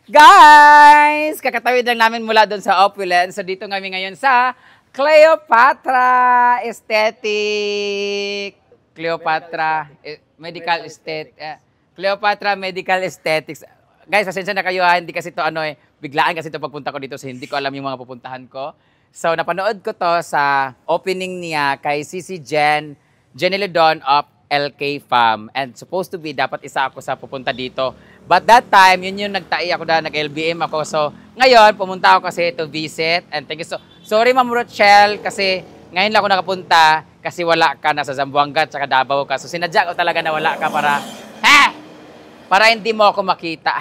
Guys! Kakatawid lang namin mula doon sa Opulence. So dito kami ngayon sa Cleopatra Aesthetic. Medical Aesthetic. Cleopatra Medical Aesthetics. Guys, pasensya na kayo ha. Hindi kasi ito biglaan kasi ito pagpunta ko dito. So hindi ko alam yung mga pupuntahan ko. So napanood ko to sa opening niya kay Sisi Jenny Ledon of LK Fam. And supposed to be, dapat isa ako sa pupunta dito. But that time, yun yung nagtai ako na, nag-LBM ako. So, ngayon, pumunta ako kasi to visit. And thank you sorry, Ma'am Rochelle, kasi ngayon lang ako nakapunta kasi wala ka, nasa Zamboanga at saka Davao ka. So, sinadya ko talaga na wala ka para hindi mo ako makita.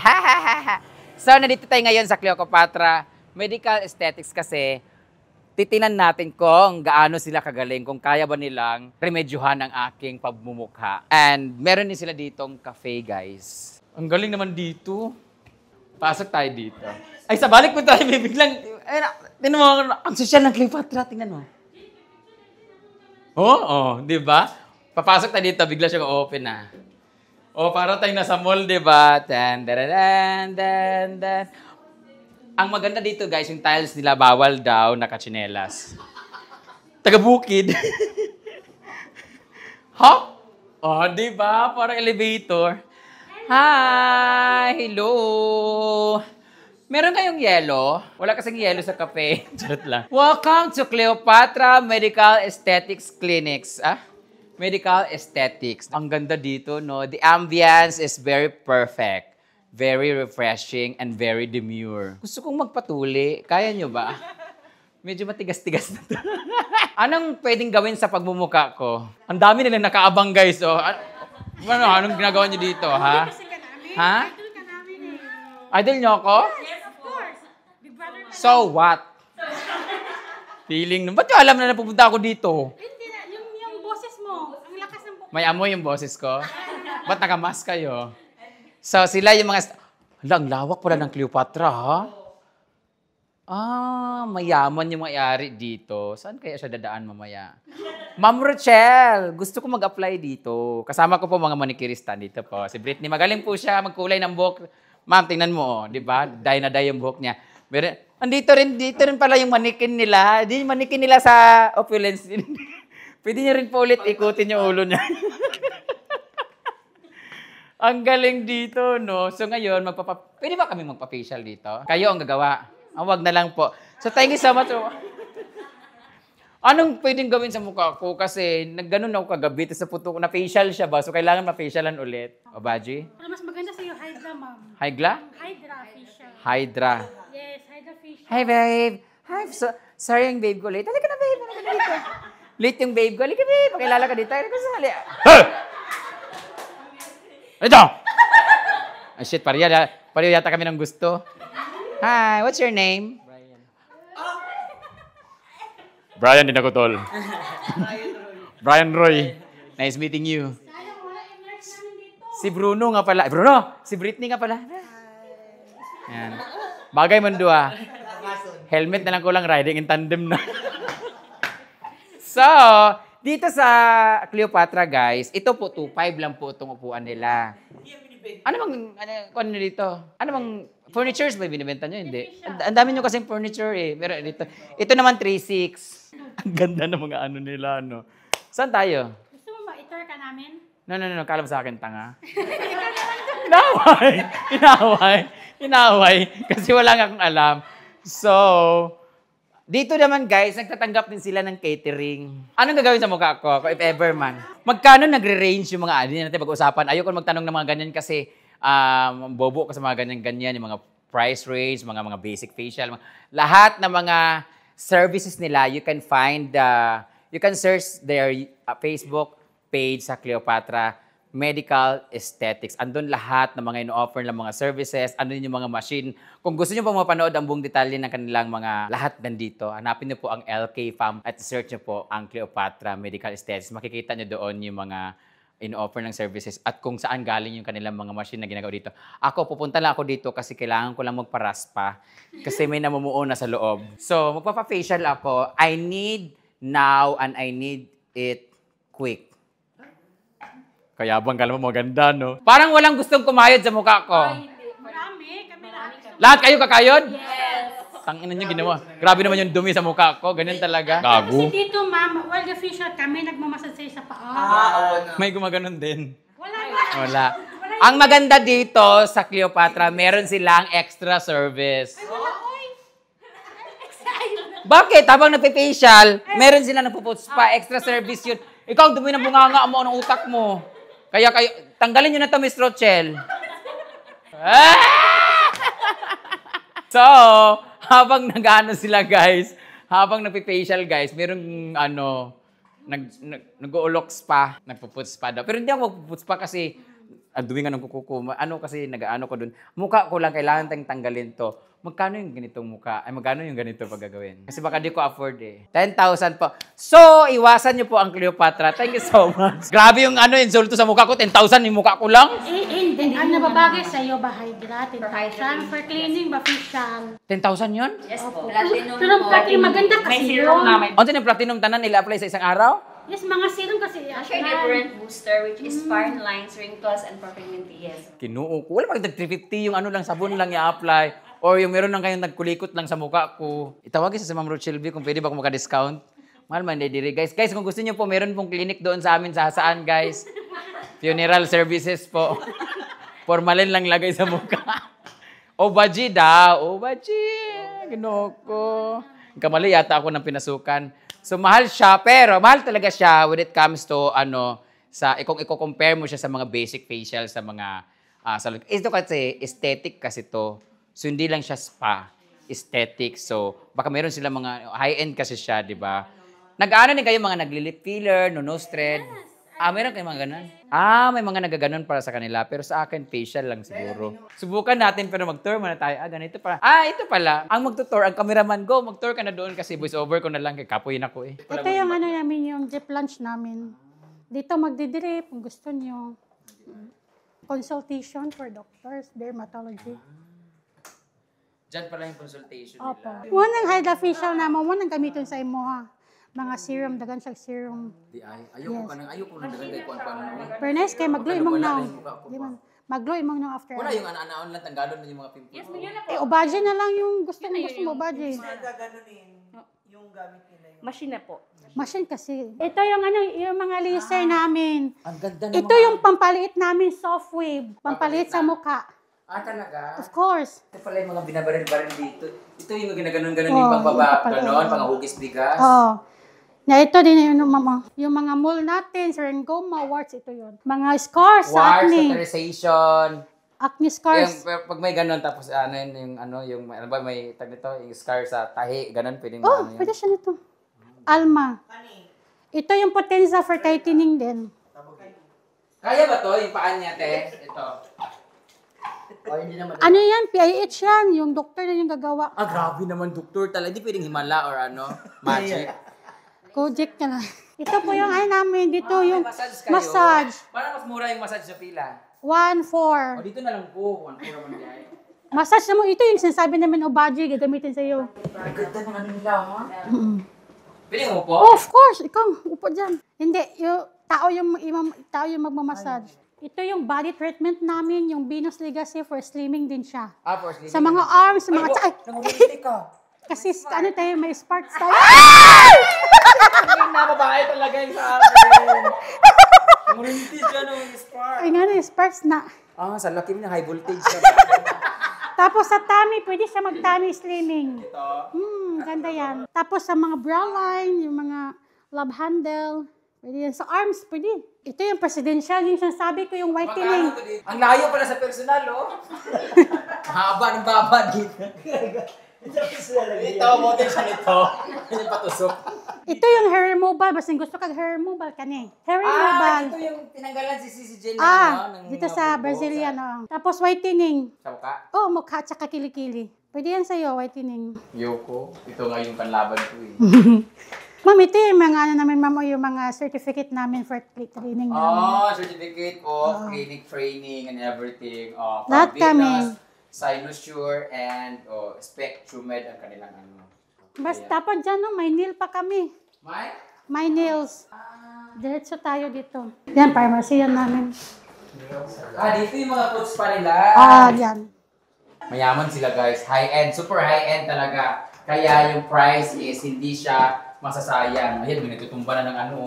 So, nandito tayo ngayon sa Cleopatra Medical Aesthetics kasi titinan natin kung gaano sila kagaling, kung kaya ba nilang remedyohan ang aking pagmumukha. And meron din sila ditong cafe, guys. Ang galing naman dito. Pasok tayo dito. Ay, sa balik mo tayo, may biglang... Tingnan mo, ang sosyal ng Cleopatra, tingnan mo. Oo, di ba? Papasok tayo dito, bigla siya open na. Para tayo nasa mall, di ba? Ang maganda dito, guys, yung tiles nila, bawal daw nakachinelas. Taga-bukid. Hop! Di ba? Parang elevator. Hi! Hello! Meron kayong yelo? Wala kasing yelo sa kape. Charot lang. Welcome to Cleopatra Medical Aesthetics Clinics. Medical Aesthetics. Ang ganda dito, no? The ambience is very perfect. Very refreshing and very demure. Gusto kong magpatuli. Kaya nyo ba? Medyo matigas-tigas na to. Anong pwedeng gawin sa pagmumuka ko? Ang dami nilang nakaabang, guys. Anong ginagawa nyo dito, ha? Ha? Idol ka namin Idol nyo ako? Yes, of course. Big brother ka. So what? Feeling nung, ba't nyo alam na napupunta ako dito? Hindi na, yung boses mo. Ang lakas ng boses. May amoy yung boses ko? Ba't nakamask kayo? So, sila yung mga... Ang lawak pala ng Cleopatra, ha? Mayaman yung may-ari dito. Saan kaya siya dadaan mamaya? Ma'am Rochelle, gusto ko mag-apply dito. Kasama ko po mga manikirista dito po. Si Britney, magaling po siya magkulay ng buhok. Ma'am, tingnan mo, di ba? Dye na dye yung buhok niya. Dito rin pala yung manikin nila. Yung manikin nila sa Opulence. Pwede niya rin po ulit ikutin yung ulo niya. Ang galing dito, no? So ngayon, pwede ba kami magpa-facial dito? Kayo ang gagawa. Wag na lang po. So thank you so much. Anong pwedeng gawin sa mukha ko? Kasi nagganon ako kagabi, sa puto ko na facial siya ba? So kailangan ma-facialan ulit. O, Baji? Pero mas maganda sa'yo, Hydra, ma'am. Hydra? Hydra facial. Hydra. Yes, Hydra facial. Hi, babe. Hi, sorry yung babe ko late. Halika na, babe. Halika na dito. Late yung babe ko. Halika, babe. Pakilala ka dito. Halika sa halika. Ito! Shit, pareho yata kami ng gusto. Hi, what's your name? Brian din ako, tol. Brian Roy. Nice meeting you. Sayang, wala yung nurse namin dito. Si Bruno nga pala. Bruno! Si Britney nga pala. Yan. Bagay mundo Helmet na lang ko lang, riding in tandem na. So, dito sa Cleopatra, guys, ito po, 2.5 lang po itong upuan nila. Ano dito? Ano bang furnitures ba binibenta nyo? Hindi. Ang dami nyo kasing furniture Pero ito naman 3.6. Ang ganda ng mga ano nila, no? Saan tayo? Gusto mo ma-tour ka namin? No. Kala mo sa akin, tanga. Ikaw naman Inaway. Kasi wala nga akong alam. So, dito naman, guys, nagtatanggap din sila ng catering. Anong gagawin sa mukha ko, if ever man? Magkano nagre-range yung mga natin pag-usapan? Ayoko magtanong ng mga ganyan kasi bobo ka sa mga ganyan-ganyan, yung mga price range, mga basic facial, lahat ng mga services nila, you can search their Facebook page sa Cleopatra Medical Aesthetics. Andun lahat ng mga ino-offer ng mga services, andun yung mga machine. Kung gusto nyo po mapanood ang buong detalye ng kanilang mga lahat nandito, hanapin nyo po ang LK Fam at search nyo po ang Cleopatra Medical Aesthetics. Makikita nyo doon yung mga ino-offer ng services at kung saan galing yung kanilang mga machine na ginagawa dito. Ako, pupunta lang ako dito kasi kailangan ko lang magparaspa kasi may namumuo na sa loob. So, magpapa-facial ako. I need now and I need it quick. Kaya bang kala mo maganda, no? Parang walang gustong kumayod sa mukha ko. Marami. Kami na. Lahat kayo kakayod? Yes. Tangina niyo ginawa. Grabe naman yung dumi sa mukha ko. Ganyan talaga. Kasi dito, ma'am, well, official kami, nagmamassage sa paa. May gumaganon din. Wala. Wala. Ang maganda dito sa Cleopatra, meron silang extra service. Bakit? Habang nagpe-facial, meron silang nagpo-spa, extra service yun. Ikaw, dumi ng bunganga mo ng utak mo. Kaya kayo, tanggalin nyo na to, Miss Rochelle. So, habang nag-ano sila guys, habang nagpe-facial guys, merong nag-uulok spa, nagpo-put spa daw. Pero hindi ako magpo-put spa kasi ang dumi nga ng kuko ko. Ano kasi nag-ano ko dun. Mukha ko lang, kailangan tayong tanggalin to. Magkano yung ganitong mukha? Ay, magkano yung ganito pag gagawin? Kasi baka di ko afford eh. 10,000 po. So, iwasan niyo po ang Cleopatra. Thank you so much. Grabe yung insulto sa mukha ko. 10,000 yung mukha ko lang. Hindi. Ang nababagay sa'yo ba, hydrate? For cleaning ba, facial? 10,000 yun? Yes po. Platinum Pero po. platinum, maganda kasi May serum yun. namin. Ano yung platinum tanan nila apply sa isang araw? Yes, mga serum kasi. Actually, different booster, which is fine lines, wrinkles, and for pigmenties. Kinuo ko. Wala pag 350 yung ano lang, sabon lang i-apply. Or yung meron lang kayong nagkulikot lang sa mukha ko. Itawagin sa Ma'am Rochelle kung pwede ba ako maka-discount. Mahal man, diri guys. Guys, kung gusto niyo po, meron pong clinic doon sa amin sa Hasaan, guys. Funeral services po. Formalin lang lagay sa mukha. Obaji daw. Obaji. Ginoo ko. Kamali yata ako ng pinasukan. So, mahal siya. Pero, mahal talaga siya when it comes to, kung i-compare mo siya sa mga basic facial, sa mga salon. Ito kasi, aesthetic kasi to. So, hindi lang siya spa. Aesthetic. So, baka meron sila mga high-end kasi siya, di ba? Nag-ano din kayo mga nagli-lip filler, nose thread. Meron kayo mga ganun? May mga nagaganon para sa kanila. Pero sa akin, facial lang siguro. Subukan natin, pero mag-tour muna tayo. Ganito pala. Ito pala. Ang mag-tour, ang cameraman, go, mag-tour ka na doon kasi voice over ko na lang. Kay kapoy na ko eh. Ito yung namin, yung drip lunch namin. Dito magdidrip kung gusto nyo. Consultation for doctors, dermatology. Diyan pala yung consultation Opo. nila. Munang hydra facial na mo, munang gamiton sa imo ha. Mga serum, dagan siya serum. Ayoko nang dagay ko ano. Pero nice kay magloy imong now. Di man. Magloy imong now after. Wala yung ana-ana lang tanggalon na yung mga pimples. Yes, yun na po. Obadje na lang yung gusto mo obadje. Yung gamit nila yung Machine na po. Machine kasi. Ito yung yung mga laser namin. Ang ganda ng Ito yung pampaliit namin soft wave. Pampaliit sa mukha. talaga? Of course. Ito pala yung mga binabaril-baril dito. Ito yung ginaganon-ganon Oo, yung pagbaba, ito pala, ganon, oo. panghugis bigas. Oh. Na ito din yung mama. Yung mga mole natin, syringoma, warts, ito yun. Mga scars sa Warts, acne. cauterization. Acne scars. Pag may ganon, tapos may tag nito, yung scar sa tahi, ganon, pwedeng Oh, pwede siya nito. Alma. Ito yung potenza for tightening din. Kaya ba to, yung paan niya, te? Ito. Ano yan? PIH yan. Yung doktor na yung gagawa. Grabe naman, doktor talaga. Hindi pwedeng himala or magic. Kojek ka na. Ito po yung namin. Dito yung massage kayo. massage. Parang mas mura yung massage sa pila. 1,400. Dito na lang po. 1 naman guys. Massage na mo. Ito yung sinasabi namin o budget. Gagamitin sa'yo. Ang ganda ng ano nila, ha? Pwede mo po? Oh, of course. Ikaw, upo dyan. Hindi. Yung tao yung magmamassage. Ito yung body treatment namin, yung Venus Legacy for slimming din siya. For sleeping. Sa mga arms, sa mga Nangulitik ka. kasi ano tayo, may sparks tayo. Hindi na babae talaga yung sa akin. Nangulitik ka nung spark. Ay nga na, sparks na. Sa laki mo na high voltage siya. Tapos sa tummy, pwede siya mag-tummy slimming. Ito. Ganda yan. Tapos sa mga brow line, yung mga love handle, pwede yan. Sa arms, pwede. Ito yung presidential, yung sinasabi ko, yung whitening. Ang layo pala sa personal, oh. Haba ng baba dito. Ito, model siya nito. Yung patusok. Ito yung hair removal. Basta gusto kag hair removal ka ni. Hair removal. Ito yung tinanggalan si Sisi Jen. Dito sa Brazilian. Tapos whitening. Sa mukha? Oh, mukha tsaka kilikili. Pwede yan sa'yo, whitening. Yoko. Ito nga yung panlaban ko eh. Ma'am, ito yung mga namin, ma'am, yung mga certificate namin for training namin. Certificate of clinic training and everything. Lahat kami. Sinusure and Spectrumed ang kanilang ano. Basta dapat dyan, no, may nail pa kami. May nails. Diretso tayo dito. Yan, pharmacy yan namin. Dito yung mga coats pa nila. Yan. Mayaman sila guys. High-end. Super high-end talaga. Kaya yung price is hindi siya masasayang. Ayan, may natutumba na ng ano.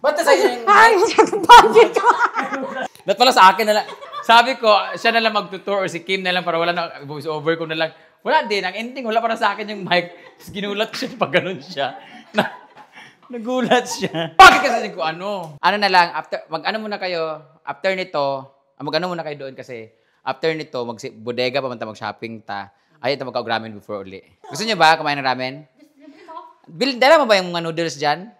Ba't na sa'yo yung... Ay, budget ko. Ba't pala sa akin na lang? Sabi ko, siya na lang magtutour or si Kim na lang para wala na, voice over ko na lang. Wala din. Ang ending, wala para sa akin yung mic. Tapos ginulat siya pag ganun siya. Nagulat siya. Bakit kasi ko ano? Ano na lang, after, mag-ano muna kayo, after nito, mag-ano muna kayo doon kasi, after nito, bodega pa man mag-shopping ta. Ay, ito magka-ramen before uli. Gusto niyo ba kumain ng ramen? Dala mo ba yung mga noodles dyan?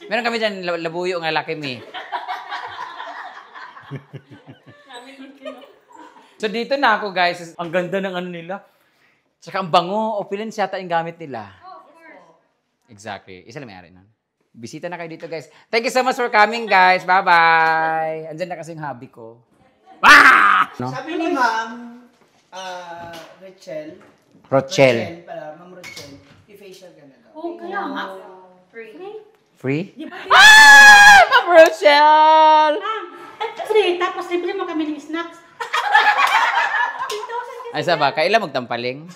Meron kami dyan, labuyo nga laki mi. So dito na ako guys. Ang ganda ng ano nila. Tsaka ang bango. Opulence yata yung gamit nila. Oh, of course. Exactly. Isa lang may-ari nun. Bisita na kayo dito guys. Thank you so much for coming guys. Bye-bye. Andyan na kasi yung hobby ko. Ah! No? Sabi ni Ma'am Rochelle pala, Ma'am Rochelle, i-facial ka na daw. Oh, kaya nga. Free. Free? Ah! Ma'am Rochelle! Free, tapos libre mo kami ng snacks. Ay, saba, kailan magtampaling?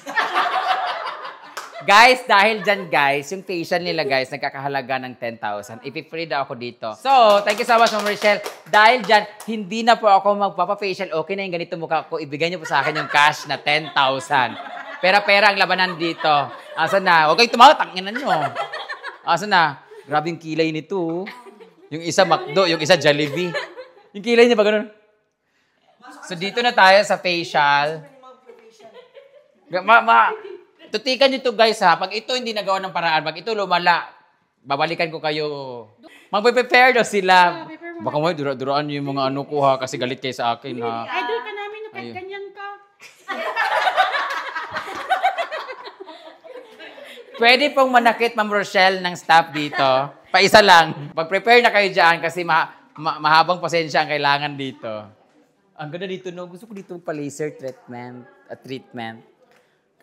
Guys, dahil dyan guys, yung facial nila guys, nagkakahalaga ng 10,000. Ipi-free daw ako dito. So, thank you so much, Ma'am Rochelle. Dahil dyan, hindi na po ako magpapa-facial. Okay na yung ganito mukha ko. Ibigay niyo po sa akin yung cash na 10,000. Pera-pera ang labanan dito. Asa na? Huwag kayong tumawa, tanginan nyo. Asa na? Grabe yung kilay nito. Yung isa McDo, yung isa Jollibee. Yung kilay niya ba ganun? So, dito na tayo sa facial. Tutikan nyo to guys ha. Pag ito hindi nagawa ng paraan, pag ito lumala, babalikan ko kayo. Magpe-prepare daw sila. Baka mo, duraan nyo yung mga ano ko ha, kasi galit kayo sa akin ha. Idol ka namin, no, kahit ganyan ka. Pwede pong manakit, Ma'am Rochelle, ng staff dito. Paisa lang. Pag-prepare na kayo dyan kasi mahabang pasensya ang kailangan dito. Ang ganda dito, no? Gusto ko dito pa-laser treatment.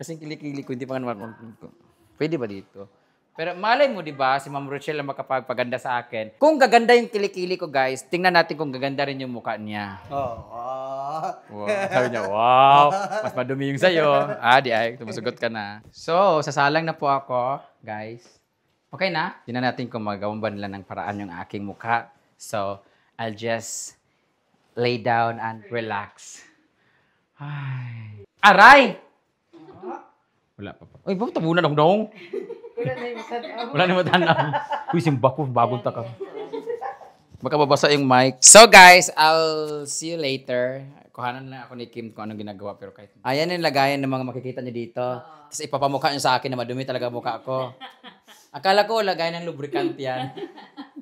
Kasi kilikili ko, hindi pa nga pwede ba dito? Pero malay mo, di ba, si Ma'am Rochelle ang makapagpaganda sa akin. Kung gaganda yung kilikili ko, guys, tingnan natin kung gaganda rin yung mukha niya. Wow. Sabi niya, wow. Mas madumi yung sa'yo. Di ay, tumusugot ka na. So, sasalang na po ako, guys. Okay na? Tingnan natin kung magawan ba nila ng paraan yung aking mukha. So, I'll just lay down and relax. Ay. Aray! Wala pa. Uy, bakit tabunan ako daw? Wala na matanaw. Uy, simba ko. Bagong taka. Baka babasa yung mic. So guys, I'll see you later. Kuhanan na ako ni Kim kung anong ginagawa. Pero kahit... Ayan yung lagayan ng mga makikita niyo dito. Tapos ipapamukha niyo sa akin na madumi talaga mukha ko. Akala ko lagayan ng lubricant yan.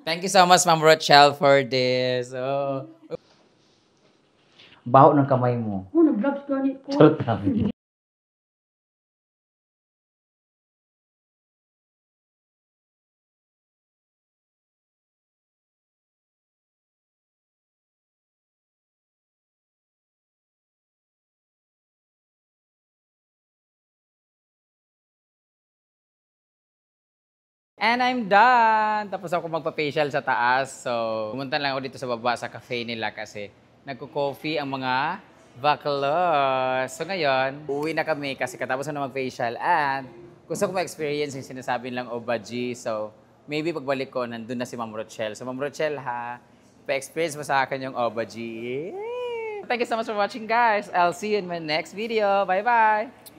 Thank you so much, Ma'am Rochelle, for this. Baho ng kamay mo. Oh, nag-vlogs ko ni ko. Charot lang. And I'm done! Tapos ako magpa-facial sa taas. So, pumunta lang ako dito sa baba sa cafe nila kasi nagko-coffee ang mga bacalos. So ngayon, uwi na kami kasi katapos na mag-facial and gusto ko ma-experience yung sinasabi nilang Obagi. So, maybe pagbalik ko, nandun na si Ma'am Rochelle. So, Ma'am Rochelle ha, pa-experience mo sa akin yung Obagi. Thank you so much for watching guys. I'll see you in my next video. Bye-bye!